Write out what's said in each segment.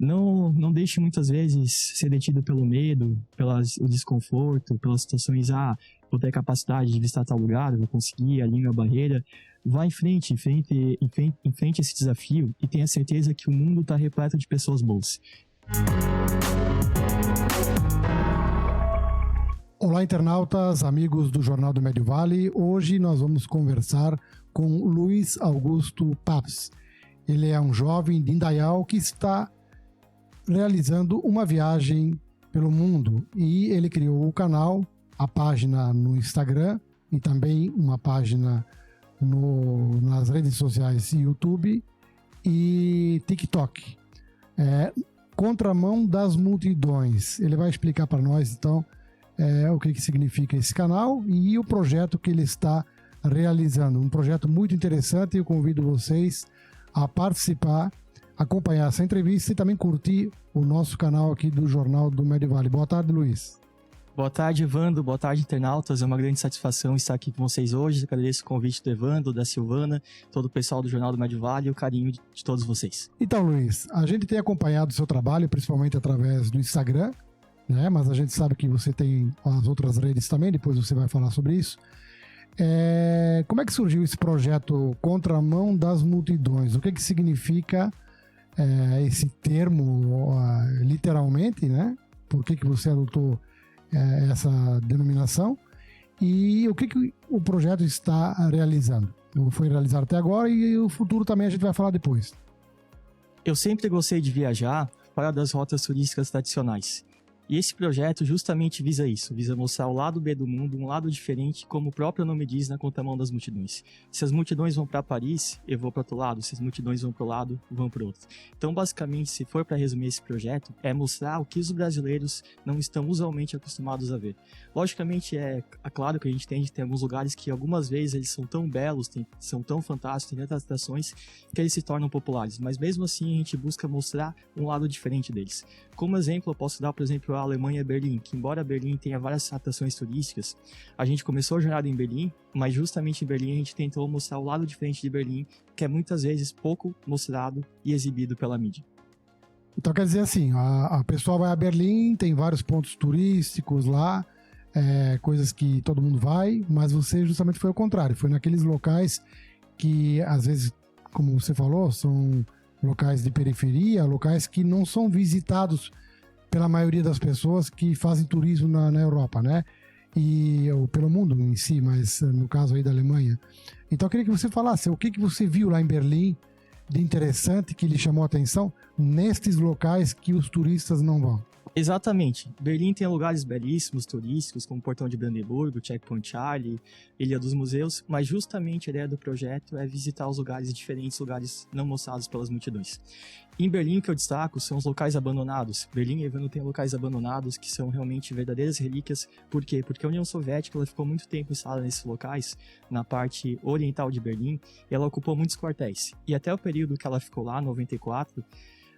Não deixe muitas vezes ser detido pelo medo, o desconforto, pelas situações, vou ter capacidade de visitar tal lugar, vou conseguir, a língua é a barreira. Vá em frente esse desafio e tenha certeza que o mundo está repleto de pessoas boas. Olá, internautas, amigos do Jornal do Médio Vale. Hoje nós vamos conversar com Luiz Augusto Paps. Ele é um jovem de Indaial que está realizando uma viagem pelo mundo e ele criou o canal, a página no Instagram e também uma página nas redes sociais YouTube e TikTok. Contramão das Multidões. Ele vai explicar para nós então o que significa esse canal e o projeto que ele está realizando. Um projeto muito interessante e eu convido vocês a participar, acompanhar essa entrevista e também curtir o nosso canal aqui do Jornal do Médio Vale. Boa tarde, Luiz. Boa tarde, Evandro. Boa tarde, internautas. É uma grande satisfação estar aqui com vocês hoje. Agradeço o convite do Evandro, da Silvana, todo o pessoal do Jornal do Médio Vale e o carinho de todos vocês. Então, Luiz, a gente tem acompanhado o seu trabalho, principalmente através do Instagram, né? Mas a gente sabe que você tem as outras redes também, depois você vai falar sobre isso. Como é que surgiu esse projeto Contramão das Multidões? O que significa esse termo, literalmente, né? Por que você adotou essa denominação? E o que o projeto está realizando? Foi realizado até agora e o futuro também a gente vai falar depois. Eu sempre gostei de viajar fora das rotas turísticas tradicionais. E esse projeto justamente visa isso, visa mostrar o lado B do mundo, um lado diferente, como o próprio nome diz na Contramão das Multidões. Se as multidões vão para Paris, eu vou para outro lado, se as multidões vão para o lado, vão para outro. Então, basicamente, se for para resumir esse projeto, é mostrar o que os brasileiros não estão usualmente acostumados a ver. Logicamente, é claro que a gente tem alguns lugares que algumas vezes eles são tão belos, são tão fantásticos, tem tantas atrações, que eles se tornam populares, mas mesmo assim a gente busca mostrar um lado diferente deles. Como exemplo, eu posso dar, por exemplo, a Alemanha, Berlim, que embora Berlim tenha várias atrações turísticas, a gente começou a jornada em Berlim, mas justamente em Berlim a gente tentou mostrar o lado diferente de Berlim, que é muitas vezes pouco mostrado e exibido pela mídia. Então quer dizer assim, a pessoa vai a Berlim, tem vários pontos turísticos lá, coisas que todo mundo vai, mas você justamente foi ao contrário, foi naqueles locais que às vezes, como você falou, são locais de periferia, locais que não são visitados pela maioria das pessoas que fazem turismo na Europa, né? Ou pelo mundo em si, mas no caso aí da Alemanha. Então eu queria que você falasse o que você viu lá em Berlim de interessante que lhe chamou a atenção nestes locais que os turistas não vão. Exatamente. Berlim tem lugares belíssimos, turísticos, como o Portão de Brandeburgo, Checkpoint Charlie, Ilha dos Museus, mas justamente a ideia do projeto é visitar os lugares diferentes, lugares não mostrados pelas multidões. Em Berlim, o que eu destaco são os locais abandonados. Berlim e Evandro tem locais abandonados que são realmente verdadeiras relíquias. Por quê? Porque a União Soviética ela ficou muito tempo instalada nesses locais, na parte oriental de Berlim, e ela ocupou muitos quartéis. E até o período que ela ficou lá, 94,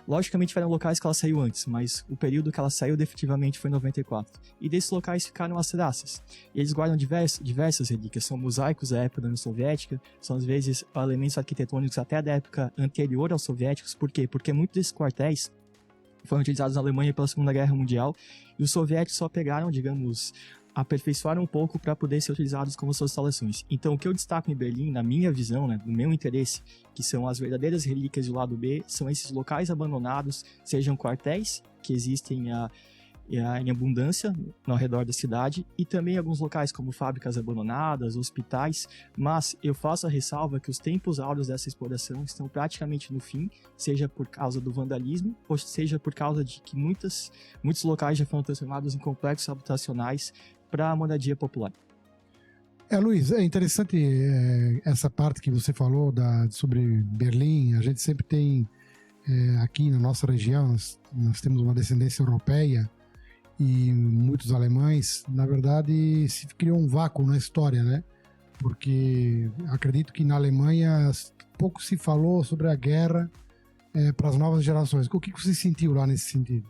logicamente tiveram locais que ela saiu antes, mas o período que ela saiu definitivamente foi em 94. E desses locais ficaram as terraças. E eles guardam diversas relíquias, são mosaicos da época da União Soviética, são às vezes elementos arquitetônicos até da época anterior aos soviéticos. Por quê? Porque muitos desses quartéis foram utilizados na Alemanha pela Segunda Guerra Mundial e os soviéticos só pegaram, digamos, aperfeiçoaram um pouco para poder ser utilizados como suas instalações. Então, o que eu destaco em Berlim, na minha visão, né, no meu interesse, que são as verdadeiras relíquias do lado B, são esses locais abandonados, sejam quartéis, que existem em abundância ao redor da cidade, e também alguns locais como fábricas abandonadas, hospitais, mas eu faço a ressalva que os tempos áureos dessa exploração estão praticamente no fim, seja por causa do vandalismo, ou seja por causa de que muitos locais já foram transformados em complexos habitacionais para a moradia popular. Luiz, é interessante essa parte que você falou sobre Berlim. A gente sempre tem aqui na nossa região, nós temos uma descendência europeia e muitos alemães. Na verdade, se criou um vácuo na história, né? Porque acredito que na Alemanha pouco se falou sobre a guerra para as novas gerações. O que você sentiu lá nesse sentido?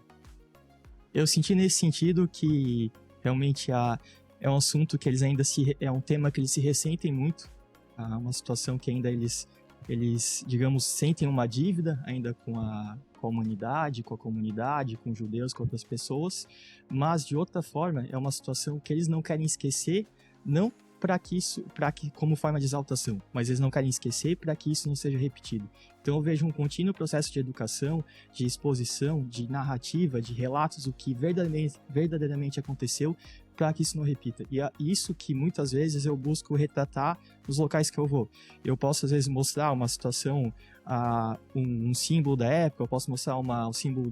Eu senti nesse sentido que realmente é um assunto que eles ainda é um tema que eles se ressentem muito, uma situação que ainda eles eles, digamos, sentem uma dívida ainda com a humanidade, com a comunidade, com os judeus, com outras pessoas, mas de outra forma é uma situação que eles não querem esquecer, não como forma de exaltação, mas eles não querem esquecer para que isso não seja repetido. Então eu vejo um contínuo processo de educação, de exposição, de narrativa, de relatos do que verdadeiramente aconteceu, para que isso não repita. E é isso que muitas vezes eu busco retratar nos locais que eu vou. Eu posso às vezes mostrar uma situação, um símbolo da época, eu posso mostrar um símbolo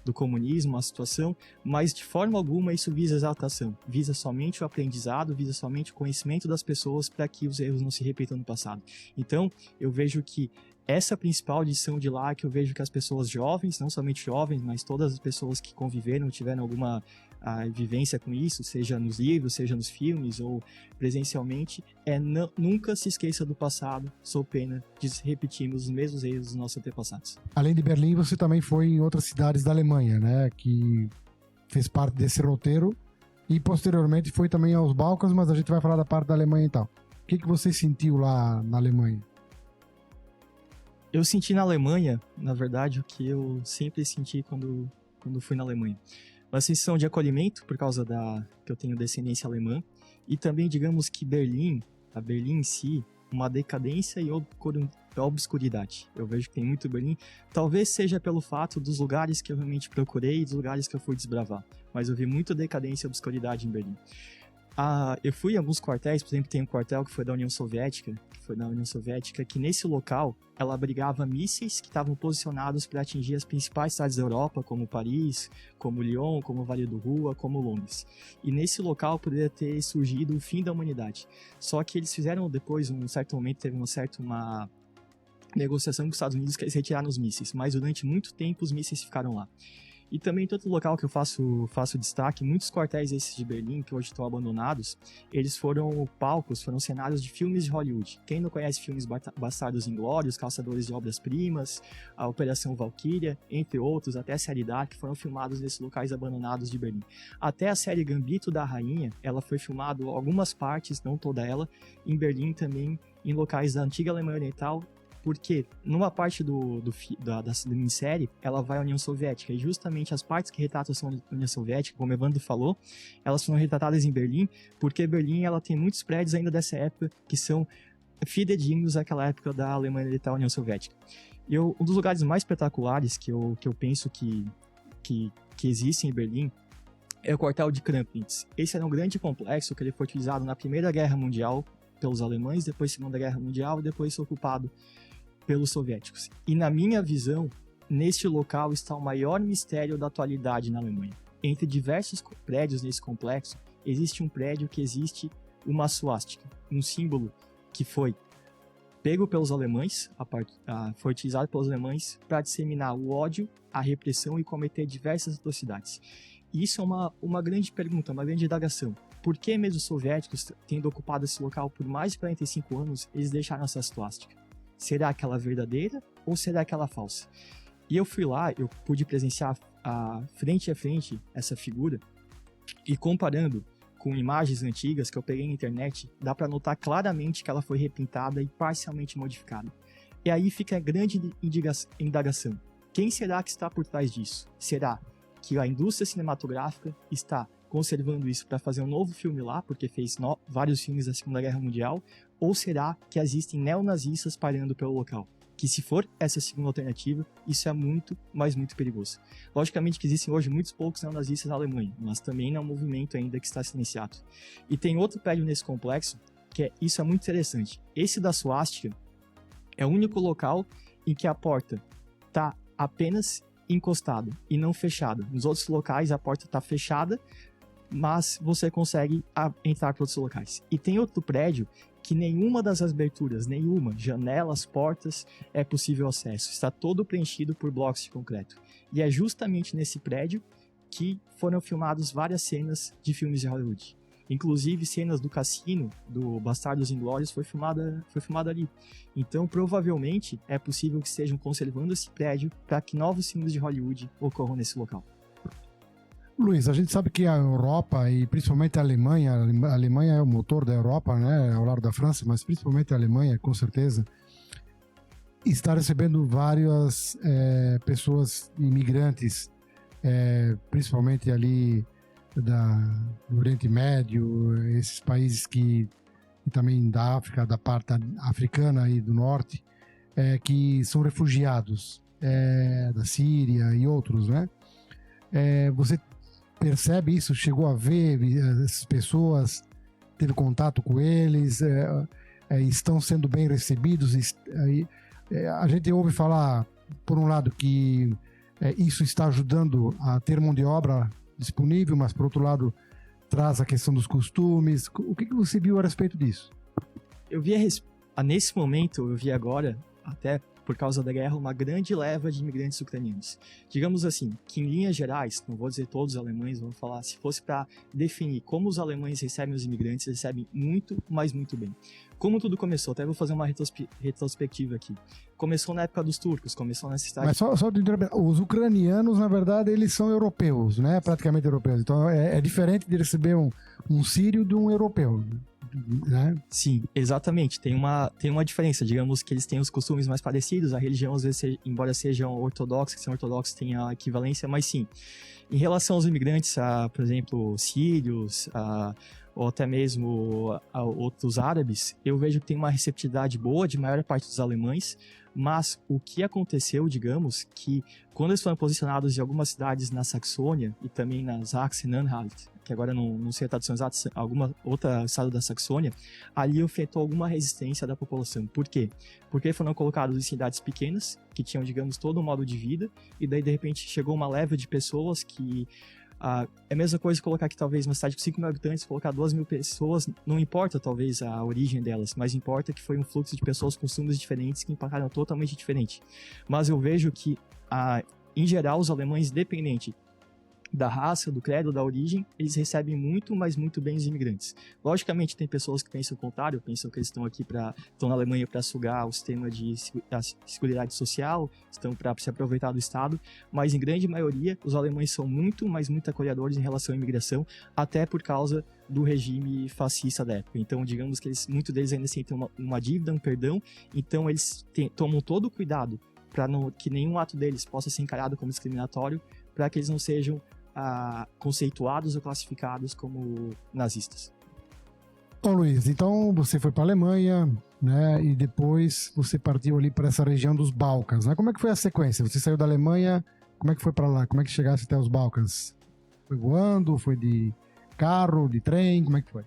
do comunismo, uma situação, mas de forma alguma isso visa exaltação, visa somente o aprendizado, visa somente o conhecimento das pessoas para que os erros não se repitam no passado. Então eu vejo que essa principal lição de lá, que eu vejo que as pessoas jovens, não somente jovens, mas todas as pessoas que conviveram, tiveram alguma vivência com isso, seja nos livros, seja nos filmes ou presencialmente, nunca se esqueça do passado, sob pena de repetirmos os mesmos erros dos nossos antepassados. Além de Berlim, você também foi em outras cidades da Alemanha, né? Que fez parte desse roteiro e posteriormente foi também aos Balcãs, mas a gente vai falar da parte da Alemanha e tal. O que você sentiu lá na Alemanha? Eu senti na Alemanha, na verdade, o que eu sempre senti quando fui na Alemanha. Uma sensação de acolhimento, por causa que eu tenho descendência alemã, e também, digamos que a Berlim em si, uma decadência e obscuridade. Eu vejo que tem muito Berlim, talvez seja pelo fato dos lugares que eu realmente procurei e dos lugares que eu fui desbravar, mas eu vi muita decadência e obscuridade em Berlim. Eu fui em alguns quartéis, por exemplo, tem um quartel que foi da União Soviética, que nesse local ela abrigava mísseis que estavam posicionados para atingir as principais cidades da Europa, como Paris, como Lyon, como Vale do Rua, como Londres. E nesse local poderia ter surgido o fim da humanidade. Só que eles fizeram depois, um certo momento, teve uma negociação com os Estados Unidos que eles retiraram os mísseis, mas durante muito tempo os mísseis ficaram lá. E também todo local que eu faço destaque, muitos quartéis esses de Berlim, que hoje estão abandonados, eles foram cenários de filmes de Hollywood. Quem não conhece filmes Bastardos Inglórios, Caçadores de Obras-Primas, a Operação Valkyria, entre outros, até a série Dark, foram filmados nesses locais abandonados de Berlim. Até a série Gambito da Rainha, ela foi filmada, algumas partes, não toda ela, em Berlim também, em locais da antiga Alemanha Oriental, porque numa parte da minissérie, ela vai à União Soviética, e justamente as partes que retratam a União Soviética, como o Evandro falou, elas foram retratadas em Berlim, porque Berlim ela tem muitos prédios ainda dessa época que são fidedignos àquela época da Alemanha Oriental e União Soviética. E um dos lugares mais espetaculares que eu penso que existe em Berlim é o quartel de Kramnitz. Esse era um grande complexo que ele foi utilizado na Primeira Guerra Mundial pelos alemães, depois Segunda Guerra Mundial e depois foi ocupado pelos soviéticos. E na minha visão, neste local está o maior mistério da atualidade na Alemanha. Entre diversos prédios nesse complexo, existe um prédio que existe uma suástica, um símbolo que foi pego pelos alemães, foi utilizado pelos alemães para disseminar o ódio, a repressão e cometer diversas atrocidades. E isso é uma grande pergunta, uma grande indagação. Por que mesmo os soviéticos, tendo ocupado esse local por mais de 45 anos, eles deixaram essa suástica? Será aquela verdadeira ou será aquela falsa? E eu fui lá, eu pude presenciar frente a frente essa figura, e comparando com imagens antigas que eu peguei na internet, dá para notar claramente que ela foi repintada e parcialmente modificada. E aí fica a grande indagação. Quem será que está por trás disso? Será que a indústria cinematográfica está conservando isso para fazer um novo filme lá, porque fez vários filmes da Segunda Guerra Mundial, ou será que existem neonazistas pairando pelo local? Que se for essa segunda alternativa, isso é muito, mas muito perigoso. Logicamente que existem hoje muitos poucos neonazistas na Alemanha, mas também é um movimento ainda que está silenciado. E tem outro prédio nesse complexo, isso é muito interessante. Esse da suástica é o único local em que a porta está apenas encostada e não fechada. Nos outros locais a porta está fechada, mas você consegue entrar para outros locais. E tem outro prédio que nenhuma das aberturas, janelas, portas, é possível acesso. Está todo preenchido por blocos de concreto. E é justamente nesse prédio que foram filmadas várias cenas de filmes de Hollywood. Inclusive, cenas do cassino, do Bastardos Inglórios, foi filmada ali. Então, provavelmente, é possível que estejam conservando esse prédio para que novos filmes de Hollywood ocorram nesse local. Luiz, a gente sabe que a Europa e principalmente a Alemanha é o motor da Europa, né, ao lado da França, mas principalmente a Alemanha, com certeza, está recebendo várias pessoas imigrantes, principalmente ali do Oriente Médio, esses países que também da África, da parte africana e do norte, que são refugiados da Síria e outros, né? Você percebe isso? Chegou a ver essas pessoas? Teve contato com eles? Estão sendo bem recebidos? A gente ouve falar, por um lado, que isso está ajudando a ter mão de obra disponível, mas, por outro lado, traz a questão dos costumes. O que você viu a respeito disso? Eu vi nesse momento, eu vi agora, até por causa da guerra, uma grande leva de imigrantes ucranianos. Digamos assim, que em linhas gerais, não vou dizer todos os alemães, vou falar, se fosse para definir como os alemães recebem os imigrantes, recebem muito, mas muito bem. Como tudo começou, até vou fazer uma retrospectiva aqui. Começou na época dos turcos, começou na cidade... Mas só os ucranianos, na verdade, eles são europeus, né? Praticamente europeus. Então é diferente de receber um sírio de um europeu, né? Sim, exatamente. Tem uma diferença. Digamos que eles têm os costumes mais parecidos, a religião, às vezes, embora sejam ortodoxos, que são ortodoxos, tem a equivalência, mas sim. Em relação aos imigrantes, por exemplo, sírios, ou até mesmo a outros árabes, eu vejo que tem uma receptividade boa de maior parte dos alemães, mas o que aconteceu, digamos, que quando eles foram posicionados em algumas cidades na Saxônia e também na Sachsen-Anhalt, que agora não sei a tradução exata, alguma outra estado da Saxônia, ali afetou alguma resistência da população. Por quê? Porque foram colocados em cidades pequenas, que tinham, digamos, todo um modo de vida, e daí, de repente, chegou uma leva de pessoas que... é a mesma coisa colocar aqui, talvez, uma cidade com 5 mil habitantes, colocar 2.000 pessoas, não importa, talvez, a origem delas, mas importa que foi um fluxo de pessoas com costumes diferentes que impactaram totalmente diferente. Mas eu vejo que, em geral, os alemães, independente da raça, do credo, da origem, eles recebem muito, mas muito bem os imigrantes. Logicamente, tem pessoas que pensam o contrário, pensam que eles estão na Alemanha para sugar o sistema de seguridade social, estão para se aproveitar do Estado, mas em grande maioria, os alemães são muito, mas muito acolhedores em relação à imigração, até por causa do regime fascista da época. Então, digamos que muitos deles ainda sentem uma dívida, um perdão, então eles tomam todo o cuidado para que nenhum ato deles possa ser encarado como discriminatório, para que eles não sejam conceituados ou classificados como nazistas. Bom, Luiz, então você foi para a Alemanha, né, e depois você partiu ali para essa região dos Balcãs, né? Como é que foi a sequência? Você saiu da Alemanha, como é que foi para lá? Como é que chegasse até os Balcãs? Foi voando? Foi de carro, de trem? Como é que foi?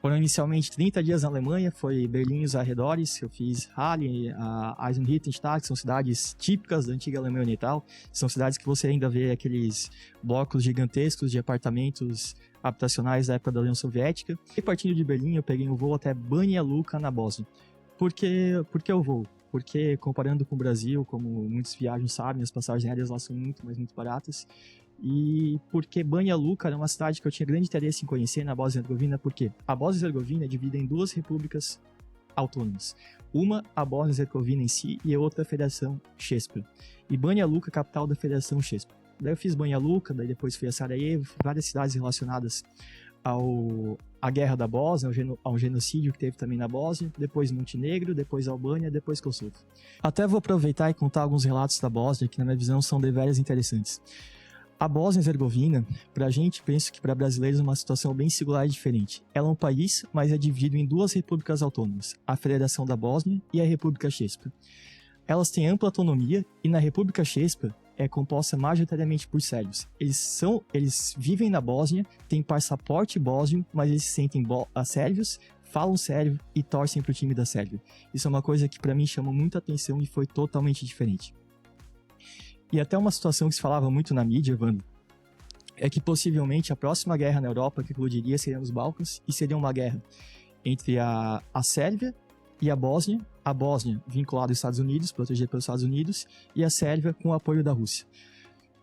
Foram inicialmente 30 dias na Alemanha, foi Berlim e os arredores, eu fiz Halle, Eisenhüttenstadt, que são cidades típicas da antiga Alemanha Oriental, são cidades que você ainda vê aqueles blocos gigantescos de apartamentos habitacionais da época da União Soviética. E partindo de Berlim, eu peguei um voo até Banja Luka, na Bósnia. Por que o voo? Porque, comparando com o Brasil, como muitos viajantes sabem, as passagens aéreas lá são muito, mas muito baratas. E porque Banja Luka era uma cidade que eu tinha grande interesse em conhecer na Bósnia-Herzegovina, porque a Bósnia-Herzegovina é dividida em duas repúblicas autônomas. Uma, a Bósnia-Herzegovina em si, e a outra, a Federação Chespa. E Banja Luka, capital da Federação Chespa. Daí eu fiz Banja Luka, daí depois fui a Sarajevo, várias cidades relacionadas à guerra da Bósnia, ao genocídio que teve também na Bósnia, depois Montenegro, depois Albânia, depois Kosovo. Até vou aproveitar e contar alguns relatos da Bósnia, que na minha visão são deveras interessantes. A Bósnia-Herzegovina, pra gente, penso que para brasileiros é uma situação bem singular e diferente. Ela é um país, mas é dividido em duas repúblicas autônomas, a Federação da Bósnia e a República Chespa. Elas têm ampla autonomia e na República Chespa é composta majoritariamente por sérvios. Eles vivem na Bósnia, têm passaporte bósnio, mas eles se sentem sérvios, falam sérvio e torcem pro time da Sérvia. Isso é uma coisa que para mim chama muita atenção e foi totalmente diferente. E até uma situação que se falava muito na mídia, Evandro, é que possivelmente a próxima guerra na Europa que eclodiria seria nos Balcãs, e seria uma guerra entre a Sérvia e a Bósnia vinculada aos Estados Unidos, protegida pelos Estados Unidos, e a Sérvia com o apoio da Rússia.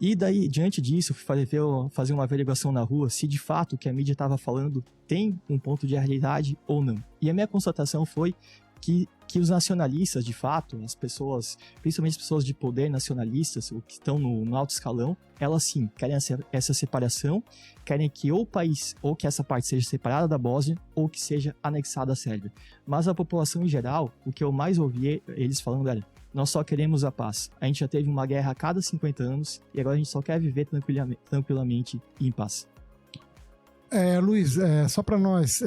E daí, diante disso, fazer uma averiguação na rua se de fato o que a mídia estava falando tem um ponto de realidade ou não. E a minha constatação foi que os nacionalistas, de fato, as pessoas, principalmente as pessoas de poder nacionalistas, ou que estão no alto escalão, elas sim querem essa separação, querem que ou o país, ou que essa parte seja separada da Bósnia, ou que seja anexada à Sérvia. Mas a população em geral, o que eu mais ouvi eles falando era: nós só queremos a paz. A gente já teve uma guerra a cada 50 anos e agora a gente só quer viver tranquilamente e em paz. Luiz, só para nós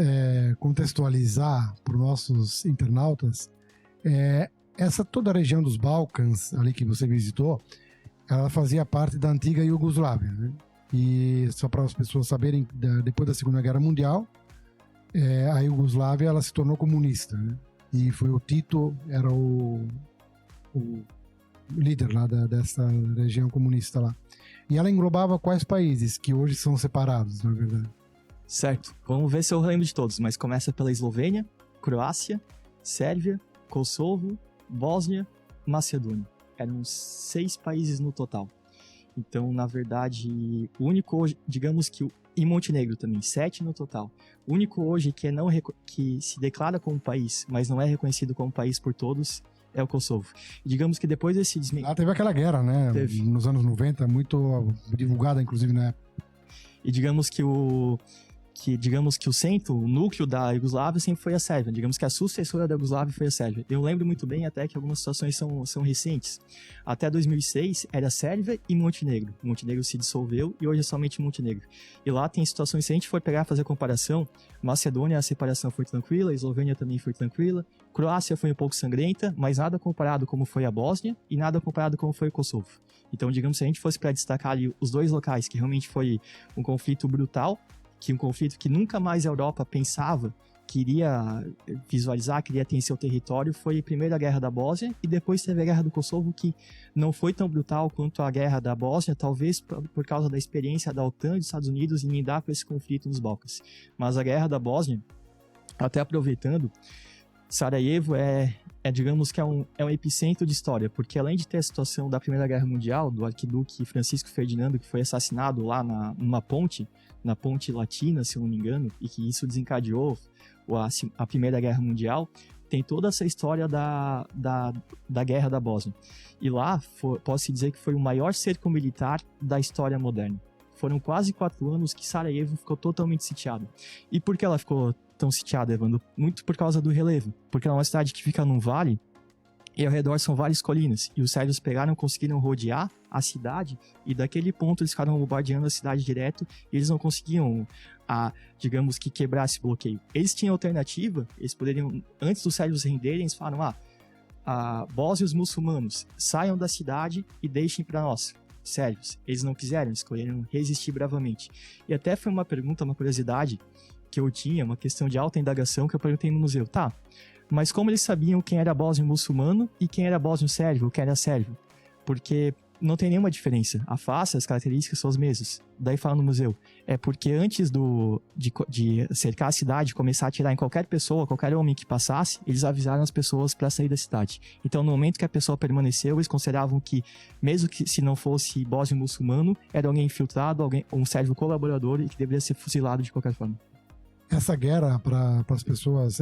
contextualizar para os nossos internautas, toda a região dos Balcãs, ali que você visitou, ela fazia parte da antiga Iugoslávia, né? E só para as pessoas saberem, depois da Segunda Guerra Mundial, a Iugoslávia ela se tornou comunista, né? E foi o Tito, era o líder lá dessa região comunista lá. E ela englobava quais países que hoje são separados, na verdade? Certo, vamos ver se eu lembro de todos, mas começa pela Eslovênia, Croácia, Sérvia, Kosovo, Bósnia, Macedônia. Eram 6 países no total. Então, na verdade, o único hoje, digamos que e Montenegro também, 7 no total. O único hoje que se declara como país, mas não é reconhecido como país por todos, é o Kosovo. E digamos que depois desse Lá teve aquela guerra, né? Teve. Nos anos 90, muito divulgada, inclusive, na época. E digamos que o centro, o núcleo da Iugoslávia sempre foi a Sérvia. Digamos que a sucessora da Iugoslávia foi a Sérvia. Eu lembro muito bem até que algumas situações são recentes. Até 2006 era Sérvia e Montenegro. Montenegro se dissolveu e hoje é somente Montenegro. E lá tem situações, se a gente for pegar e fazer comparação, Macedônia a separação foi tranquila, Eslovênia também foi tranquila, Croácia foi um pouco sangrenta, mas nada comparado como foi a Bósnia e nada comparado como foi o Kosovo. Então, digamos, se a gente fosse para destacar ali os 2 locais que realmente foi um conflito brutal, um conflito que nunca mais a Europa pensava que iria visualizar, queria ter em seu território, foi a primeira guerra da Bósnia e depois teve a guerra do Kosovo, que não foi tão brutal quanto a guerra da Bósnia, talvez por causa da experiência da OTAN e dos Estados Unidos em lidar com esse conflito nos Balcãs. Mas a guerra da Bósnia, até aproveitando, Sarajevo digamos que é um epicentro de história, porque além de ter a situação da Primeira Guerra Mundial, do arquiduque Francisco Ferdinando, que foi assassinado lá numa ponte, na Ponte Latina, se eu não me engano, e que isso desencadeou a Primeira Guerra Mundial, tem toda essa história da Guerra da Bósnia. E lá, posso dizer que foi o maior cerco militar da história moderna. Foram quase 4 anos que Sarajevo ficou totalmente sitiado. E por que ela ficou tão sitiada, Evandro? Muito por causa do relevo. Porque ela é uma cidade que fica num vale e ao redor são várias colinas. E os sérvios conseguiram rodear a cidade e daquele ponto eles ficaram bombardeando a cidade direto e eles não conseguiam, digamos que, quebrar esse bloqueio. Eles tinham alternativa, eles poderiam, antes dos sérvios renderem, eles falaram, bósnios muçulmanos, saiam da cidade e deixem para nós. Sérvios, eles não quiseram, escolheram resistir bravamente. E até foi uma pergunta, uma curiosidade que eu tinha, uma questão de alta indagação que eu perguntei no museu. Mas como eles sabiam quem era bósnio muçulmano e quem era bósnio sérvio, ou quem era sérvio? Porque não tem nenhuma diferença. A face, as características são as mesmas. Daí fala no museu. É porque antes de cercar a cidade, começar a atirar em qualquer pessoa, qualquer homem que passasse, eles avisaram as pessoas para sair da cidade. Então, no momento que a pessoa permaneceu, eles consideravam que, mesmo que se não fosse bósnio muçulmano, era alguém infiltrado, um sérvio colaborador e que deveria ser fuzilado de qualquer forma. Essa guerra, para as pessoas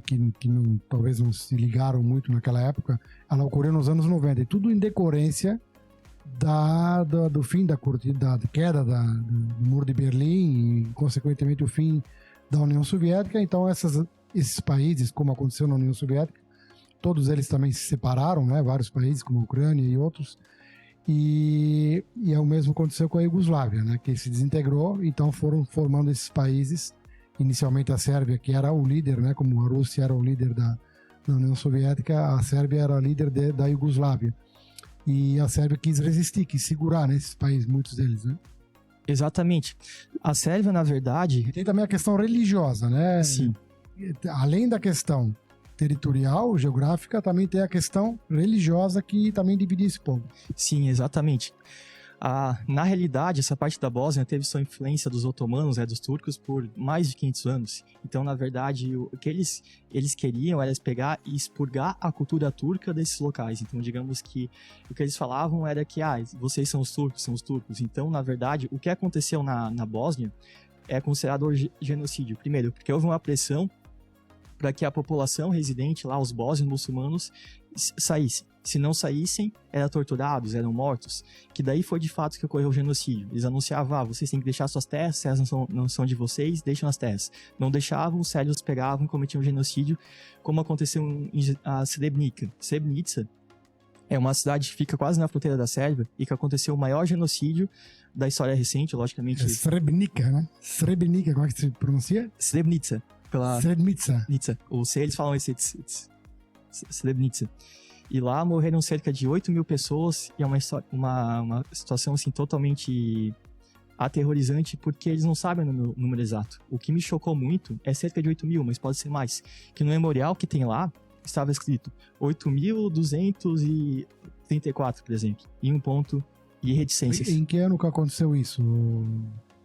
que talvez não se ligaram muito naquela época, ela ocorreu nos anos 90, e tudo em decorrência do fim da queda do Muro de Berlim e, consequentemente, o fim da União Soviética. Então, esses países, como aconteceu na União Soviética, todos eles também se separaram, né? Vários países, como a Ucrânia e outros. E o mesmo aconteceu com a Iugoslávia, né? Que se desintegrou, então foram formando esses países. Inicialmente a Sérvia, que era o líder, né? Como a Rússia era o líder da União Soviética, a Sérvia era a líder da Iugoslávia. E a Sérvia quis resistir, quis segurar nesses países, muitos deles, né? Exatamente. A Sérvia, na verdade... Tem também a questão religiosa, né? Sim. Além da questão territorial, geográfica, também tem a questão religiosa que também dividia esse povo. Sim, exatamente. Na realidade, essa parte da Bósnia teve sua influência dos otomanos, dos turcos, por mais de 500 anos. Então, na verdade, o que eles queriam era pegar e expurgar a cultura turca desses locais. Então, digamos que o que eles falavam era que, vocês são os turcos. Então, na verdade, o que aconteceu na Bósnia é considerado genocídio. Primeiro, porque houve uma pressão para que a população residente lá, os bósnios muçulmanos, saísse. Se não saíssem, eram torturados, eram mortos, que daí foi de fato que ocorreu o genocídio. Eles anunciavam, vocês têm que deixar suas terras, as terras não são de vocês, deixam as terras. Não deixavam, os sérvios pegavam e cometiam genocídio, como aconteceu em Srebrenica. Srebrenica É uma cidade que fica quase na fronteira da Sérvia e que aconteceu o maior genocídio da história recente, logicamente. É Srebrenica, né? Srebrenica, como é que se pronuncia? Srebrenica. Srebrenica. O C eles falam esse Srebrenica. E lá morreram cerca de 8 mil pessoas e é uma situação assim totalmente aterrorizante porque eles não sabem o número exato. O que me chocou muito é cerca de 8 mil, mas pode ser mais. Que no memorial que tem lá estava escrito 8.234, por exemplo, em um ponto e reticências. Em que ano que aconteceu isso?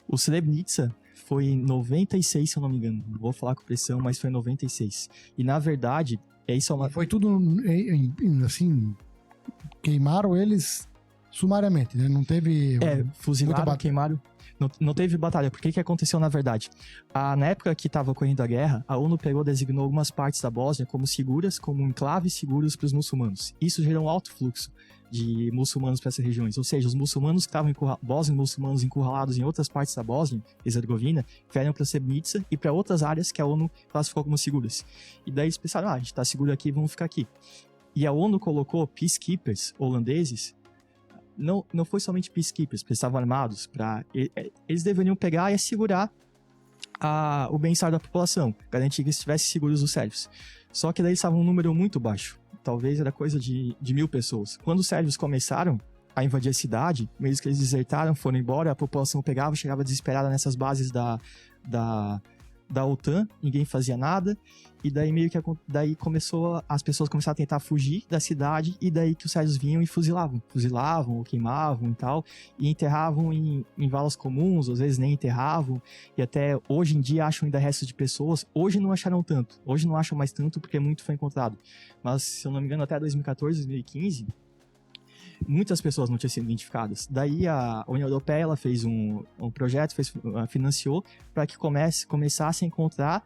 O Srebrenica foi em 96, se eu não me engano. Não vou falar com pressão, mas foi em 96. E na verdade, isso é uma... Foi tudo assim, queimaram eles sumariamente, né? Não teve... fuzilaram, queimaram. Não teve batalha. Por que aconteceu na verdade? Na época que estava ocorrendo a guerra, a ONU designou algumas partes da Bósnia como seguras, como enclaves seguros para os muçulmanos. Isso gerou um alto fluxo de muçulmanos para essas regiões. Ou seja, os muçulmanos que estavam muçulmanos encurralados em outras partes da Bósnia e Herzegovina, vieram para Srebrenica e para outras áreas que a ONU classificou como seguras. E daí eles pensaram, a gente está seguro aqui, vamos ficar aqui. E a ONU colocou peacekeepers holandeses. Não foi somente peacekeepers, porque estavam armados. Eles deveriam pegar e assegurar o bem-estar da população, garantir que estivessem seguros os sérvios. Só que daí eles estavam um número muito baixo. Talvez era coisa de 1.000 pessoas. Quando os sérvios começaram a invadir a cidade, mesmo que eles desertaram, foram embora, a população chegava desesperada nessas bases da OTAN, ninguém fazia nada, e daí as pessoas começaram a tentar fugir da cidade, e daí que os sérvios vinham e fuzilavam ou queimavam e tal, e enterravam em valas comuns, às vezes nem enterravam, e até hoje em dia acham ainda restos de pessoas. Hoje não acharam tanto, hoje não acham mais tanto porque muito foi encontrado, mas se eu não me engano até 2014, 2015 muitas pessoas não tinham sido identificadas. Daí a União Europeia ela fez um projeto, financiou para que começasse a encontrar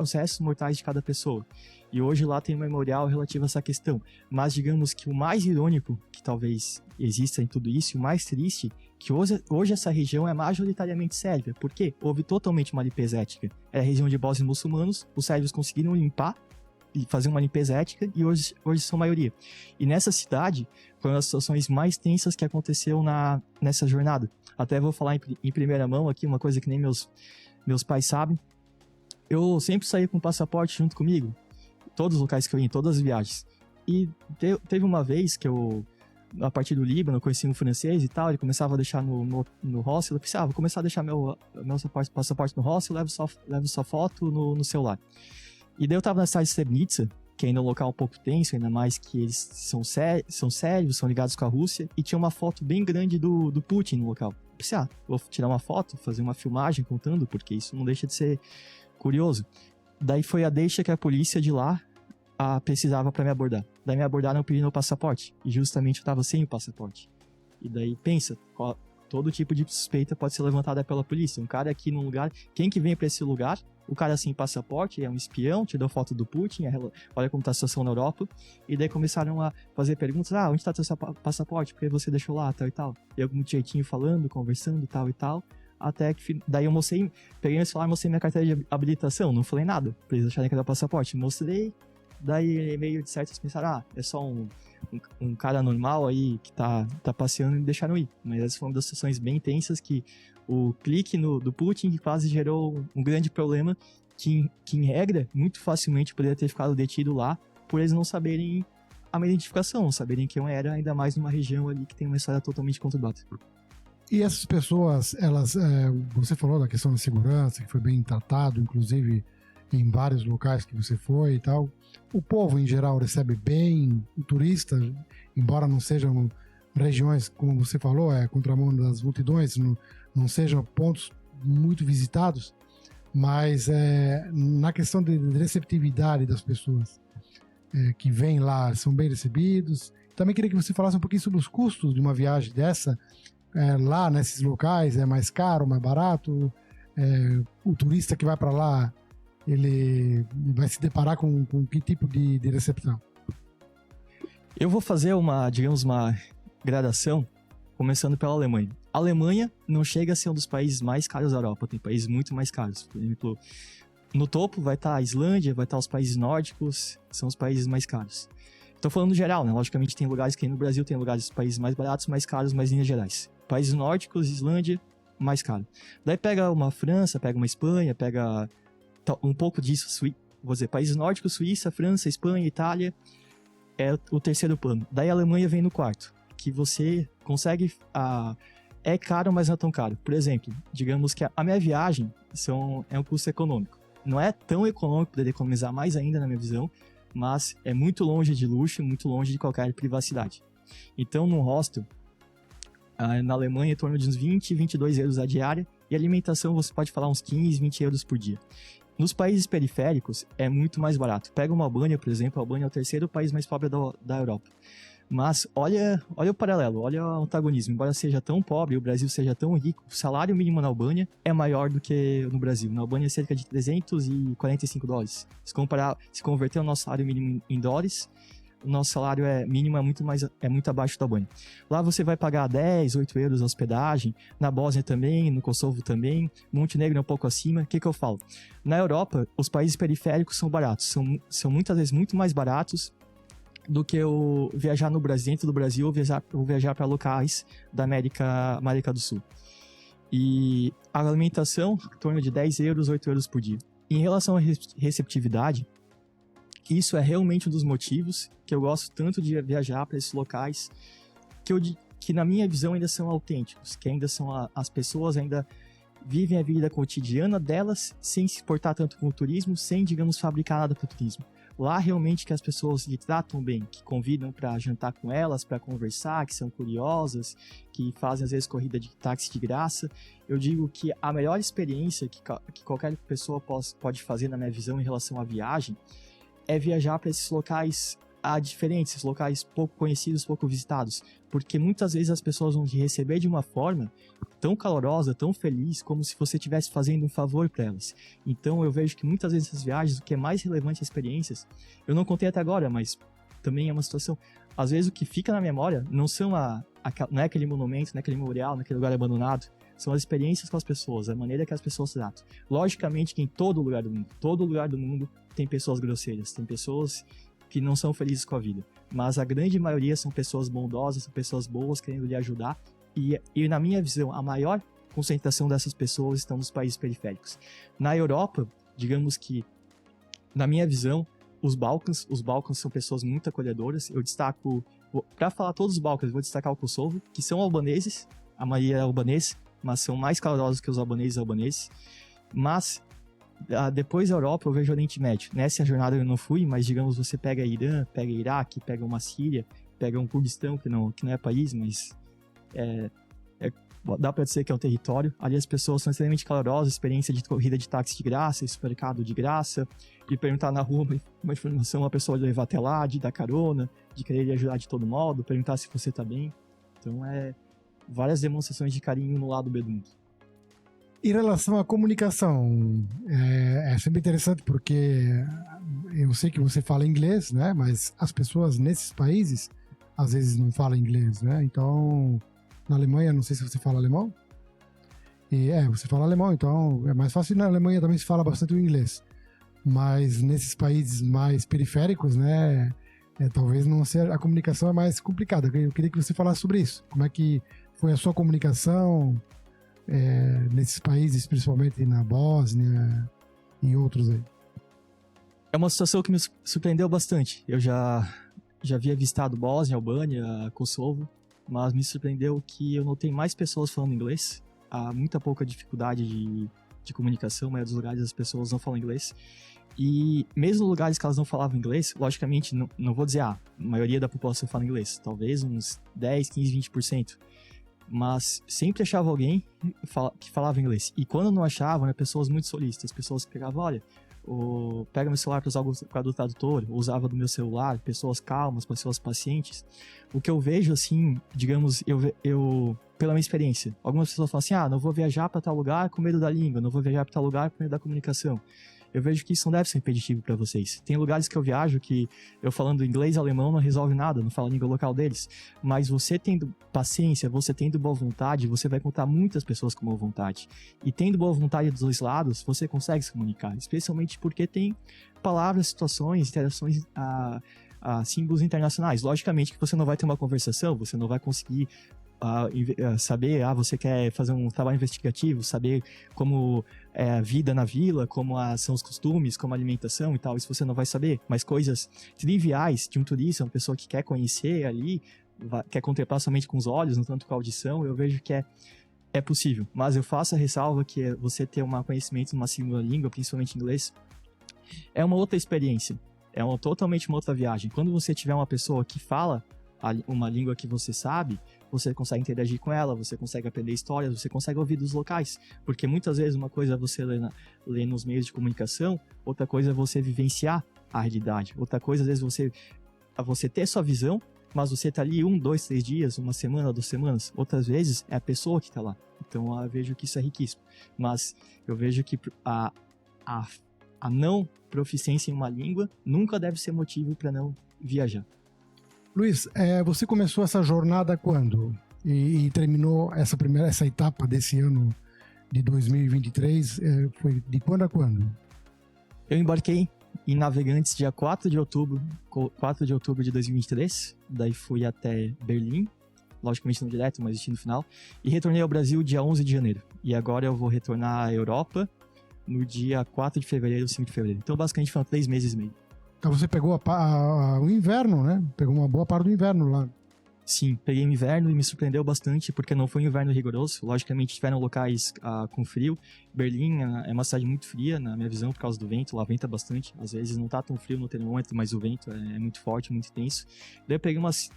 os restos mortais de cada pessoa. E hoje lá tem um memorial relativo a essa questão. Mas digamos que o mais irônico que talvez exista em tudo isso, e o mais triste, que hoje essa região é majoritariamente sérvia. Por quê? Houve totalmente uma limpeza étnica. Era a região de bósnios muçulmanos, os sérvios conseguiram limpar e fazer uma limpeza étnica, e hoje são maioria. E nessa cidade, foi uma das situações mais tensas que aconteceu nessa jornada. Até vou falar em primeira mão aqui, uma coisa que nem meus pais sabem. Eu sempre saía com o passaporte junto comigo, todos os locais que eu ia, em todas as viagens. E teve uma vez que eu, a partir do Líbano, eu conheci um francês e tal, ele começava a deixar no hostel, eu pensei, vou começar a deixar meu passaporte no hostel, levo só foto no celular. E daí eu tava na cidade de Srebrenica, que ainda é um local um pouco tenso, ainda mais que eles são sérvios, são ligados com a Rússia, e tinha uma foto bem grande do Putin no local. Eu pensei, vou tirar uma foto, fazer uma filmagem contando, porque isso não deixa de ser curioso. Daí foi a deixa que a polícia de lá precisava para me abordar. Daí me abordaram pedindo o passaporte, e justamente eu tava sem o passaporte. E daí pensa, todo tipo de suspeita pode ser levantada pela polícia. Um cara aqui num lugar, quem que vem para esse lugar? O cara sem passaporte, é um espião, tirou foto do Putin, olha como tá a situação na Europa. E daí começaram a fazer perguntas, onde tá teu passaporte? Porque você deixou lá, tal e tal. E eu com muito jeitinho falando, conversando, tal e tal. Até que, daí eu peguei meu celular, mostrei minha carteira de habilitação, não falei nada, pra eles acharem que era o passaporte. Mostrei, daí meio de certo eles pensaram, é só um cara normal aí que tá passeando e deixaram ir. Mas essa foi uma das situações bem tensas que o clique do Putin quase gerou um grande problema que em regra, muito facilmente poderia ter ficado detido lá por eles não saberem a minha identificação, não saberem quem eu era, ainda mais numa região ali que tem uma história totalmente conturbada. E essas pessoas, você falou da questão da segurança, que foi bem tratado, inclusive em vários locais que você foi e tal. O povo, em geral, recebe bem o turista, embora não sejam regiões, como você falou, contramão das multidões, não sejam pontos muito visitados, mas na questão de receptividade das pessoas que vêm lá, são bem recebidos. Também queria que você falasse um pouquinho sobre os custos de uma viagem dessa, lá nesses locais, é mais caro, mais barato? O turista que vai para lá, ele vai se deparar com que tipo de recepção? Eu vou fazer uma gradação, começando pela Alemanha. A Alemanha não chega a ser um dos países mais caros da Europa, tem países muito mais caros. Por exemplo, no topo vai estar a Islândia, vai estar os países nórdicos, são os países mais caros. Tô falando no geral, né? Logicamente tem lugares que no Brasil tem lugares, países mais baratos, mais caros, mas em linhas gerais. Países nórdicos, Islândia, mais caro. Daí pega uma França, pega uma Espanha, pega um pouco disso, vou dizer, países nórdicos, Suíça, França, Espanha, Itália, é o terceiro plano. Daí a Alemanha vem no quarto, que você consegue... é caro, mas não é tão caro. Por exemplo, digamos que a minha viagem é um custo econômico. Não é tão econômico, poder economizar mais ainda na minha visão, mas é muito longe de luxo, muito longe de qualquer privacidade. Então, num hostel, na Alemanha, em torno de uns 20, 22 euros a diária, e alimentação você pode falar uns 15, 20 euros por dia. Nos países periféricos, é muito mais barato. Pega uma Albânia, por exemplo, a Albânia é o terceiro país mais pobre da Europa. Mas olha o paralelo, olha o antagonismo. Embora seja tão pobre, o Brasil seja tão rico, o salário mínimo na Albânia é maior do que no Brasil. Na Albânia é cerca de $345. Se converter o nosso salário mínimo em dólares, o nosso salário mínimo é muito abaixo da Albânia. Lá você vai pagar 10, 8 euros a hospedagem, na Bósnia também, no Kosovo também, Montenegro é um pouco acima. O que eu falo? Na Europa, os países periféricos são baratos, são muitas vezes muito mais baratos do que eu viajar no Brasil, dentro do Brasil, ou viajar para locais da América do Sul. E a alimentação, em torno de 10 euros, 8 euros por dia. Em relação à receptividade, isso é realmente um dos motivos que eu gosto tanto de viajar para esses locais, que na minha visão ainda são autênticos, que ainda são as pessoas ainda vivem a vida cotidiana delas, sem se importar tanto com o turismo, sem, digamos, fabricar nada para o turismo. Lá realmente que as pessoas lhe tratam bem, que convidam para jantar com elas, para conversar, que são curiosas, que fazem às vezes corrida de táxi de graça. Eu digo que a melhor experiência que qualquer pessoa pode fazer, na minha visão, em relação à viagem, é viajar para esses locais diferentes, esses locais pouco conhecidos, pouco visitados, porque muitas vezes as pessoas vão te receber de uma forma tão calorosa, tão feliz, como se você estivesse fazendo um favor para elas. Então eu vejo que muitas vezes essas viagens, o que é mais relevante às experiências, eu não contei até agora, mas também é uma situação, às vezes o que fica na memória não é aquele monumento, não é aquele memorial, não é aquele lugar abandonado, são as experiências com as pessoas, a maneira que as pessoas se tratam. Logicamente que em todo lugar do mundo tem pessoas grosseiras, tem pessoas que não são felizes com a vida, mas a grande maioria são pessoas bondosas, são pessoas boas querendo lhe ajudar, e na minha visão, a maior concentração dessas pessoas estão nos países periféricos. Na Europa, digamos que, na minha visão, os Balcãs são pessoas muito acolhedoras. Eu destaco, para falar todos os Balcãs, vou destacar o Kosovo, que são albaneses, a maioria é albanês, mas são mais calorosos que os albaneses. Mas depois da Europa eu vejo o Oriente Médio. Nessa jornada eu não fui, mas digamos você pega Irã, pega Iraque, pega uma Síria, pega um Kurdistão, que não é país, mas dá pra dizer que é um território. Ali as pessoas são extremamente calorosas, experiência de corrida de táxi de graça, supermercado de graça, de perguntar na rua uma informação, a pessoa de levar até lá, de dar carona, de querer lhe ajudar de todo modo, perguntar se você tá bem. Então várias demonstrações de carinho no lado B do mundo. Em relação à comunicação, é sempre interessante porque eu sei que você fala inglês, né? Mas as pessoas nesses países às vezes não falam inglês, né? Então, na Alemanha, não sei se você fala alemão. Você fala alemão, então é mais fácil. Na Alemanha também se fala bastante o inglês. Mas nesses países mais periféricos, né? Talvez não seja, a comunicação é mais complicada. Eu queria que você falasse sobre isso. Como é que foi a sua comunicação nesses países, principalmente na Bósnia e outros aí? É uma situação que me surpreendeu bastante. Eu já havia visitado Bósnia, Albânia, Kosovo, mas me surpreendeu que eu notei mais pessoas falando inglês. Há muita pouca dificuldade de comunicação, a maioria dos lugares as pessoas não falam inglês. E mesmo nos lugares que elas não falavam inglês, logicamente, não vou dizer, a maioria da população fala inglês, talvez uns 10, 15, 20%. Mas sempre achava alguém que falava inglês. E quando não achavam, pessoas muito solistas, pessoas que pegavam, olha, pega meu celular para usar o tradutor, usava do meu celular, pessoas calmas, pessoas pacientes. O que eu vejo, assim, digamos, eu pela minha experiência, algumas pessoas falam assim, não vou viajar para tal lugar com medo da língua, não vou viajar para tal lugar com medo da comunicação. Eu vejo que isso não deve ser impeditivo para vocês. Tem lugares que eu viajo que eu falando inglês e alemão não resolve nada, não falo a língua local deles. Mas você tendo paciência, você tendo boa vontade, você vai encontrar muitas pessoas com boa vontade. E tendo boa vontade dos dois lados, você consegue se comunicar. Especialmente porque tem palavras, situações, interações símbolos internacionais. Logicamente que você não vai ter uma conversação, você não vai conseguir saber, você quer fazer um trabalho investigativo, saber como é a vida na vila, como são os costumes, como a alimentação e tal, isso você não vai saber. Mas coisas triviais de um turista, uma pessoa que quer conhecer ali, quer contemplar somente com os olhos, não tanto com a audição, eu vejo que é possível. Mas eu faço a ressalva que você ter um conhecimento de uma segunda língua, principalmente inglês, é uma outra experiência. Totalmente uma outra viagem. Quando você tiver uma pessoa que fala uma língua que você sabe, você consegue interagir com ela, você consegue aprender histórias, você consegue ouvir dos locais. Porque muitas vezes uma coisa é você ler nos meios de comunicação, outra coisa é você vivenciar a realidade. Outra coisa, às vezes, você ter sua visão, mas você tá ali 1, 2, 3 dias, uma semana, 2 semanas. Outras vezes é a pessoa que tá lá. Então eu vejo que isso é riquíssimo. Mas eu vejo que a não proficiência em uma língua nunca deve ser motivo para não viajar. Luiz, você começou essa jornada quando? E terminou essa etapa desse ano de 2023, foi de quando a quando? Eu embarquei em Navegantes dia 4 de outubro de 2023, daí fui até Berlim, logicamente não direto, mas destino final, e retornei ao Brasil dia 11 de janeiro. E agora eu vou retornar à Europa no dia 4 de fevereiro, 5 de fevereiro. Então basicamente foram 3 meses e meio. Então você pegou o inverno, né? Pegou uma boa parte do inverno lá. Sim, peguei o inverno e me surpreendeu bastante, porque não foi um inverno rigoroso. Logicamente, tiveram locais com frio. Berlim é uma cidade muito fria, na minha visão, por causa do vento. Lá venta bastante. Às vezes não tá tão frio no termômetro, mas o vento é muito forte, muito intenso. Daí eu peguei umas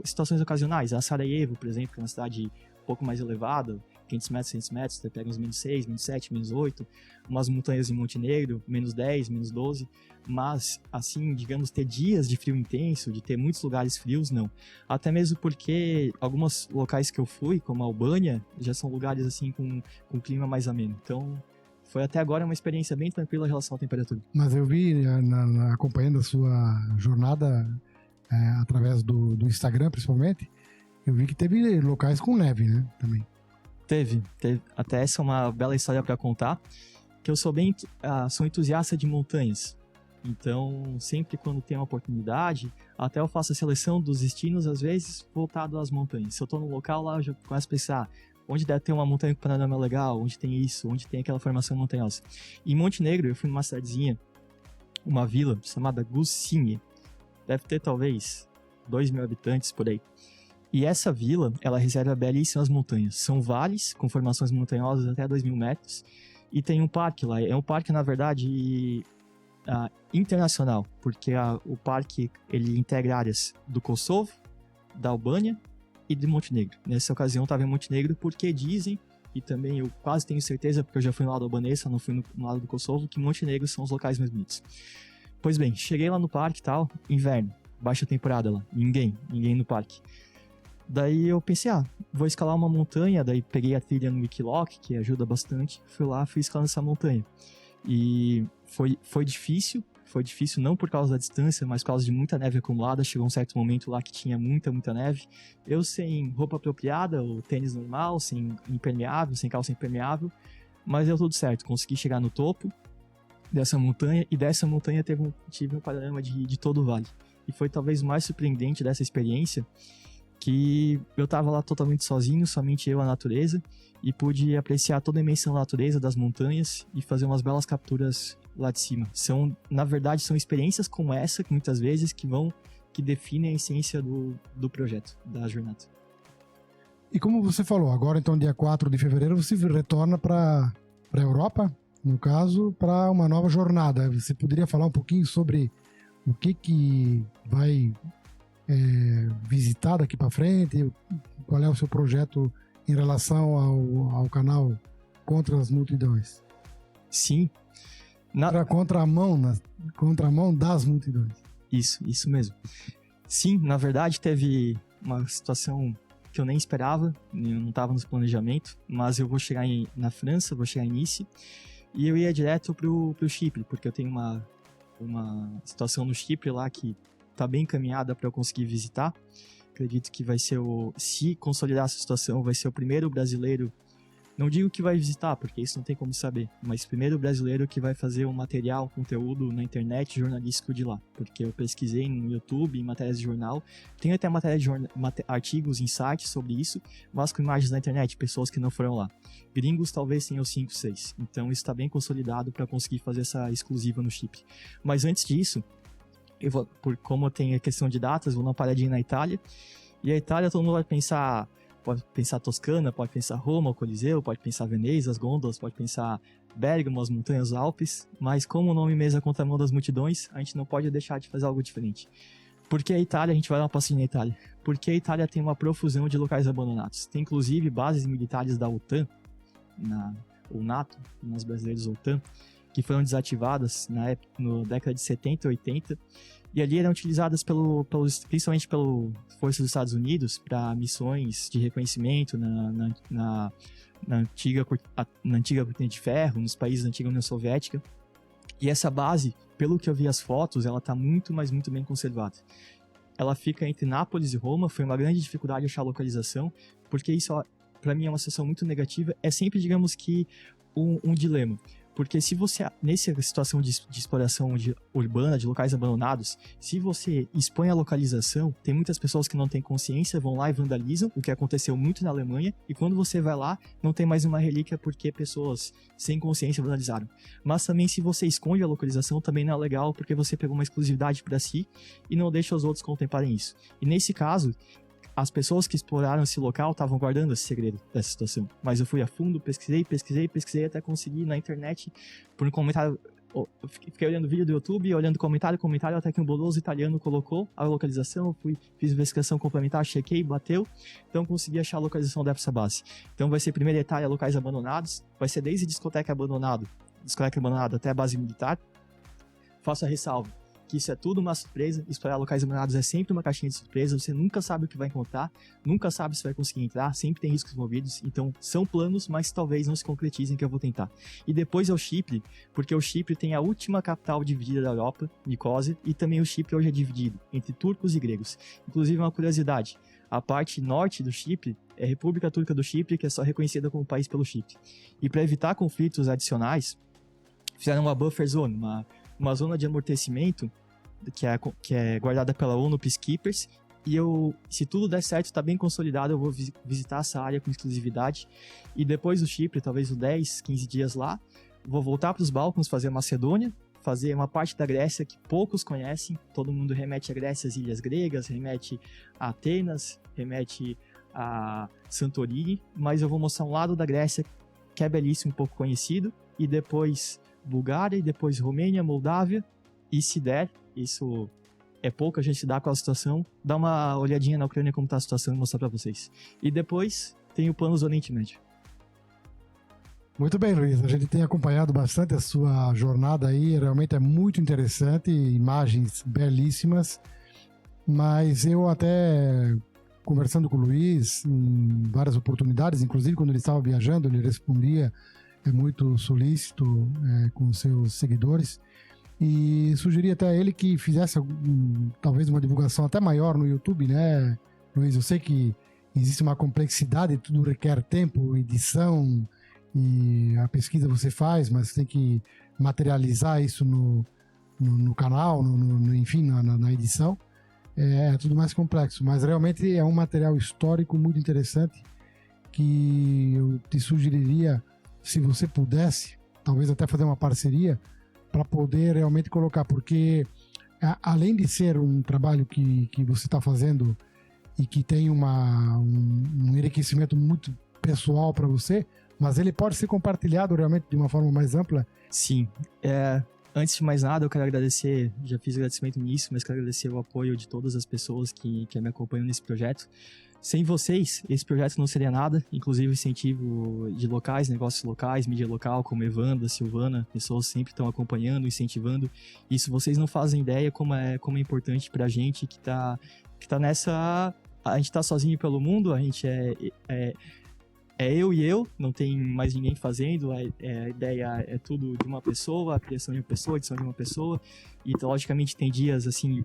situações ocasionais. A Sarajevo, por exemplo, que é uma cidade um pouco mais elevada, 500 metros, 600 metros, você pega uns -6, -7, -8, umas montanhas em Montenegro, -10, -12, mas, assim, digamos, ter dias de frio intenso, de ter muitos lugares frios, não. Até mesmo porque alguns locais que eu fui, como a Albânia, já são lugares, assim, com clima mais ameno. Então, foi até agora uma experiência bem tranquila em relação à temperatura. Mas eu vi, acompanhando a sua jornada através do Instagram, principalmente, eu vi que teve locais com neve, né, também. Teve. Até essa é uma bela história para contar, que eu sou entusiasta de montanhas. Então, sempre quando tem uma oportunidade, até eu faço a seleção dos destinos, às vezes, voltado às montanhas. Se eu tô num local lá, eu já começo a pensar onde deve ter uma montanha com panorama legal, onde tem isso, onde tem aquela formação montanhosa. Em Montenegro, eu fui numa cidadezinha, uma vila chamada Gusinje. Deve ter, talvez, 2.000 habitantes por aí. E essa vila, ela reserva belíssimas montanhas. São vales com formações montanhosas até 2.000 metros. E tem um parque lá. É um parque, na verdade, internacional. Porque o parque, ele integra áreas do Kosovo, da Albânia e de Montenegro. Nessa ocasião, eu estava em Montenegro porque dizem, e também eu quase tenho certeza, porque eu já fui no lado albanês, só não fui no lado do Kosovo, que Montenegro são os locais mais bonitos. Pois bem, cheguei lá no parque e tal, inverno, baixa temporada lá. Ninguém no parque. Daí eu pensei, vou escalar uma montanha, daí peguei a trilha no Wikiloc, que ajuda bastante, fui lá, fui escalando essa montanha. E foi difícil não por causa da distância, mas por causa de muita neve acumulada, chegou um certo momento lá que tinha muita neve. Eu sem roupa apropriada, o tênis normal, sem impermeável, sem calça impermeável, mas deu tudo certo, consegui chegar no topo dessa montanha, e dessa montanha tive um panorama de todo o vale. E foi talvez o mais surpreendente dessa experiência, que eu tava lá totalmente sozinho, somente eu, a natureza, e pude apreciar toda a imensidão da natureza, das montanhas, e fazer umas belas capturas lá de cima. Na verdade, são experiências como essa, que muitas vezes, que definem a essência do projeto, da jornada. E como você falou, agora então, dia 4 de fevereiro, você retorna para a Europa, no caso, para uma nova jornada. Você poderia falar um pouquinho sobre o que vai visitar daqui para frente? Qual é o seu projeto em relação ao canal Contra as Multidões? Sim. Contra a mão das multidões. Isso mesmo. Sim, na verdade teve uma situação que eu nem esperava, não estava nos planejamentos, mas eu vou chegar na França, vou chegar em Nice, e eu ia direto pro Chipre, porque eu tenho uma situação no Chipre lá que tá bem encaminhada para eu conseguir visitar. Acredito que vai ser se consolidar essa situação, vai ser o primeiro brasileiro Não digo que vai visitar, porque isso não tem como saber, mas primeiro o brasileiro que vai fazer um material, um conteúdo na internet jornalístico de lá, porque eu pesquisei no YouTube, em matérias de jornal, tem até artigos em sites sobre isso, mas com imagens na internet, pessoas que não foram lá. Gringos talvez tenham 5, 6, então isso está bem consolidado para conseguir fazer essa exclusiva no chip. Mas antes disso, como tem a questão de datas, vou dar uma paradinha na Itália, e a Itália todo mundo vai pensar... Pode pensar Toscana, pode pensar Roma, o Coliseu, pode pensar Veneza, as gôndolas, pode pensar Bergamo, as montanhas, os Alpes, mas como o nome mesmo é Contramão das Multidões, a gente não pode deixar de fazer algo diferente. Por que a Itália? A gente vai dar uma passinha na Itália. Porque a Itália tem uma profusão de locais abandonados. Tem inclusive bases militares da OTAN, ou NATO, nós brasileiros OTAN, que foram desativadas na década de 70 e 80, e ali eram utilizadas principalmente pela Força dos Estados Unidos para missões de reconhecimento na antiga cortina de ferro, nos países da antiga União Soviética. E essa base, pelo que eu vi as fotos, ela está muito, mas muito bem conservada. Ela fica entre Nápoles e Roma, foi uma grande dificuldade achar a localização, porque isso, para mim, é uma situação muito negativa. É sempre, digamos que, um dilema. Porque se você, nessa situação de exploração urbana, de locais abandonados, se você expõe a localização, tem muitas pessoas que não têm consciência, vão lá e vandalizam, o que aconteceu muito na Alemanha, e quando você vai lá, não tem mais uma relíquia porque pessoas sem consciência vandalizaram. Mas também se você esconde a localização, também não é legal, porque você pegou uma exclusividade para si e não deixa os outros contemplarem isso. E nesse caso, as pessoas que exploraram esse local estavam guardando esse segredo dessa situação. Mas eu fui a fundo, pesquisei até conseguir na internet, por um comentário. Fiquei olhando o vídeo do YouTube, olhando comentário, até que um boloso italiano colocou a localização. Fiz investigação complementar, chequei, bateu. Então consegui achar a localização dessa base. Então vai ser primeira Itália, locais abandonados. Vai ser desde discoteca abandonada até a base militar. Faço a ressalva que isso é tudo uma surpresa, explorar locais abandonados é sempre uma caixinha de surpresa, você nunca sabe o que vai encontrar, nunca sabe se vai conseguir entrar, sempre tem riscos envolvidos, então são planos, mas talvez não se concretizem, que eu vou tentar. E depois é o Chipre, porque o Chipre tem a última capital dividida da Europa, Nicósia, e também o Chipre hoje é dividido entre turcos e gregos. Inclusive uma curiosidade, a parte norte do Chipre é a República Turca do Chipre, que é só reconhecida como país pelo Chipre. E para evitar conflitos adicionais, fizeram uma buffer zone, uma zona de amortecimento que é guardada pela ONU Peacekeepers, e se tudo der certo, está bem consolidado, eu vou visitar essa área com exclusividade, e depois do Chipre, talvez 10, 15 dias lá, vou voltar para os Balcãs, fazer a Macedônia, fazer uma parte da Grécia que poucos conhecem, todo mundo remete a Grécia, as ilhas gregas, remete a Atenas, remete a Santorini, mas eu vou mostrar um lado da Grécia que é belíssimo, pouco conhecido, e depois Bulgária, e depois Romênia, Moldávia, e se der, isso é pouco, a gente dá com a situação, dá uma olhadinha na Ucrânia como está a situação e mostrar para vocês. E depois tem o plano do Oriente Médio. Muito bem, Luiz, a gente tem acompanhado bastante a sua jornada aí, realmente é muito interessante, imagens belíssimas, mas eu até, conversando com o Luiz em várias oportunidades, inclusive quando ele estava viajando, ele respondia muito solícito com seus seguidores, e sugeri até a ele que fizesse talvez uma divulgação até maior no YouTube, né, Luiz? Eu sei que existe uma complexidade, tudo requer tempo, edição, e a pesquisa você faz, mas tem que materializar isso no canal, enfim, na edição. É tudo mais complexo, mas realmente é um material histórico muito interessante que eu te sugeriria, se você pudesse, talvez até fazer uma parceria para poder realmente colocar, porque além de ser um trabalho que você está fazendo e que tem um enriquecimento muito pessoal para você, mas ele pode ser compartilhado realmente de uma forma mais ampla. Sim, antes de mais nada eu quero agradecer, já fiz agradecimento nisso, mas quero agradecer o apoio de todas as pessoas que me acompanham nesse projeto. Sem vocês, esse projeto não seria nada, inclusive incentivo de locais, negócios locais, mídia local, como Evanda, Silvana, pessoas sempre estão acompanhando, incentivando. Isso vocês não fazem ideia como é importante pra gente que tá nessa... A gente tá sozinho pelo mundo, a gente é eu e eu, não tem mais ninguém fazendo, a ideia é tudo de uma pessoa, a criação de uma pessoa, a edição de uma pessoa, e logicamente tem dias assim,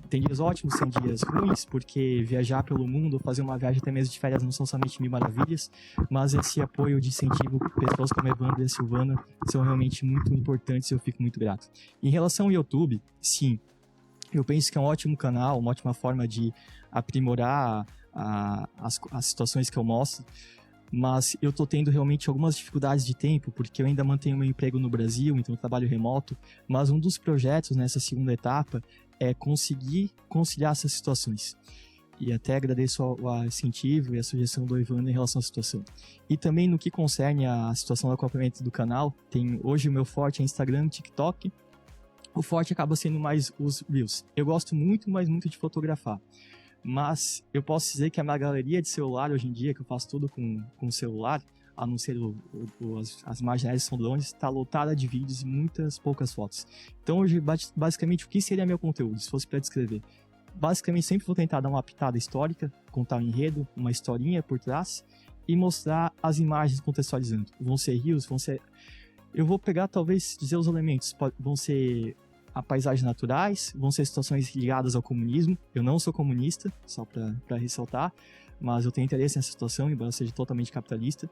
tem dias ótimos, tem dias ruins, porque viajar pelo mundo, fazer uma viagem até mesmo de férias não são somente mil maravilhas, mas esse apoio de incentivo, pessoas como Evandro e a Silvana são realmente muito importantes e eu fico muito grato. Em relação ao YouTube, sim, eu penso que é um ótimo canal, uma ótima forma de aprimorar as situações que eu mostro, mas eu tô tendo realmente algumas dificuldades de tempo, porque eu ainda mantenho meu emprego no Brasil, então eu trabalho remoto, mas um dos projetos nessa segunda etapa é conseguir conciliar essas situações. E até agradeço o incentivo e a sugestão do Evandro em relação à situação. E também no que concerne a situação do acompanhamento do canal, hoje o meu forte é Instagram, TikTok. O forte acaba sendo mais os Reels. Eu gosto muito, mas muito de fotografar. Mas eu posso dizer que a minha galeria de celular hoje em dia, que eu faço tudo com o celular, a não ser as marginais são drones, está lotada de vídeos e muitas poucas fotos. Então hoje, basicamente, o que seria meu conteúdo, se fosse para descrever? Basicamente, sempre vou tentar dar uma pitada histórica, contar um enredo, uma historinha por trás e mostrar as imagens contextualizando. Vão ser rios, eu vou pegar, talvez, dizer os elementos, vão ser a paisagens naturais, vão ser situações ligadas ao comunismo. Eu não sou comunista, só para ressaltar, mas eu tenho interesse nessa situação, embora seja totalmente capitalista.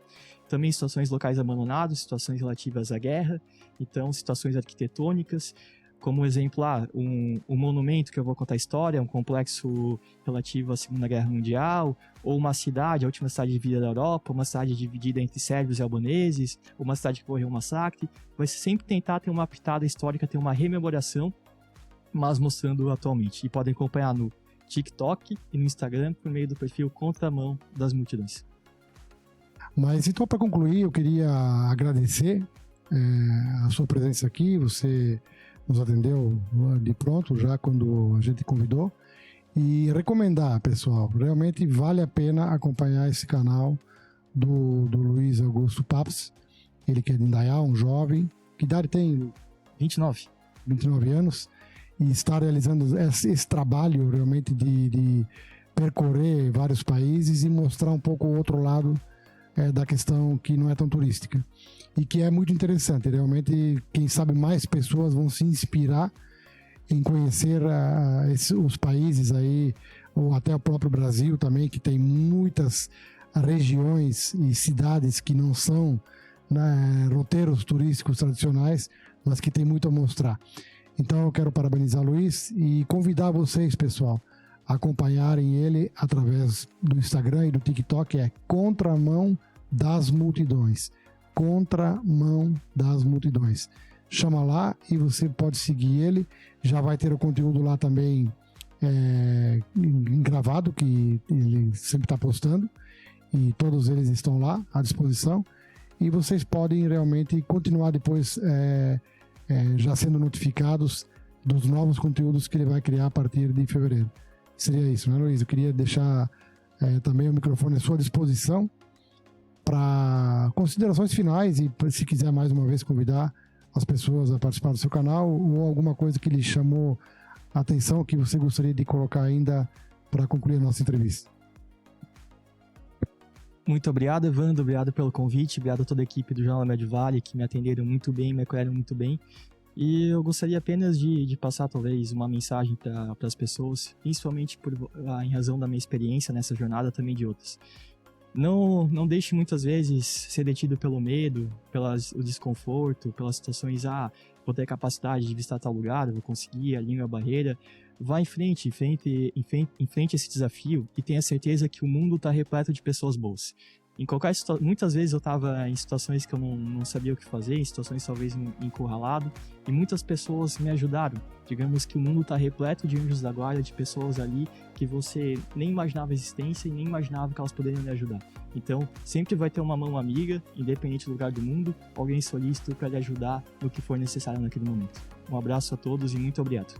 Também situações locais abandonados, situações relativas à guerra, então situações arquitetônicas, como exemplo, um monumento que eu vou contar a história, um complexo relativo à Segunda Guerra Mundial, ou uma cidade, a última cidade dividida da Europa, uma cidade dividida entre sérvios e albaneses, ou uma cidade que ocorreu um massacre. Vai sempre tentar ter uma pitada histórica, ter uma rememoração, mas mostrando atualmente. E podem acompanhar no TikTok e no Instagram por meio do perfil Contramão das Multidões. Mas então, para concluir, eu queria agradecer a sua presença aqui. Você nos atendeu de pronto já quando a gente convidou, e recomendar, pessoal, realmente vale a pena acompanhar esse canal do Luiz Augusto Paps, ele que é de Indaial, um jovem, que idade tem? 29 anos, e está realizando esse trabalho realmente de percorrer vários países e mostrar um pouco o outro lado da questão que não é tão turística. E que é muito interessante, realmente, quem sabe mais pessoas vão se inspirar em conhecer os países aí, ou até o próprio Brasil também, que tem muitas regiões e cidades que não são roteiros turísticos tradicionais, mas que tem muito a mostrar. Então eu quero parabenizar o Luiz e convidar vocês, pessoal, a acompanharem ele através do Instagram e do TikTok, é Contramão das Multidões. Contramão das Multidões. Chama lá e você pode seguir ele. Já vai ter o conteúdo lá também gravado, que ele sempre está postando, e todos eles estão lá à disposição. E vocês podem realmente continuar depois já sendo notificados dos novos conteúdos que ele vai criar a partir de fevereiro. Seria isso, né, Luiz? Eu queria deixar também o microfone à sua disposição para considerações finais e, se quiser mais uma vez convidar as pessoas a participar do seu canal, ou alguma coisa que lhe chamou a atenção que você gostaria de colocar ainda para concluir a nossa entrevista. Muito obrigado, Evandro, obrigado pelo convite, obrigado a toda a equipe do Jornal Médio Vale, que me atenderam muito bem, me acolheram muito bem. E eu gostaria apenas de passar, talvez, uma mensagem para as pessoas, principalmente em razão da minha experiência nessa jornada, também de outras. Não deixe muitas vezes ser detido pelo medo, o desconforto, pelas situações, vou ter capacidade de visitar tal lugar, vou conseguir, a língua é a barreira. Vá em frente esse desafio e tenha certeza que o mundo está repleto de pessoas boas. Muitas vezes eu estava em situações que eu não sabia o que fazer, em situações talvez encurralado, e muitas pessoas me ajudaram. Digamos que o mundo está repleto de anjos da guarda, de pessoas ali que você nem imaginava a existência e nem imaginava que elas poderiam lhe ajudar. Então, sempre vai ter uma mão amiga, independente do lugar do mundo, alguém solícito para lhe ajudar no que for necessário naquele momento. Um abraço a todos e muito obrigado.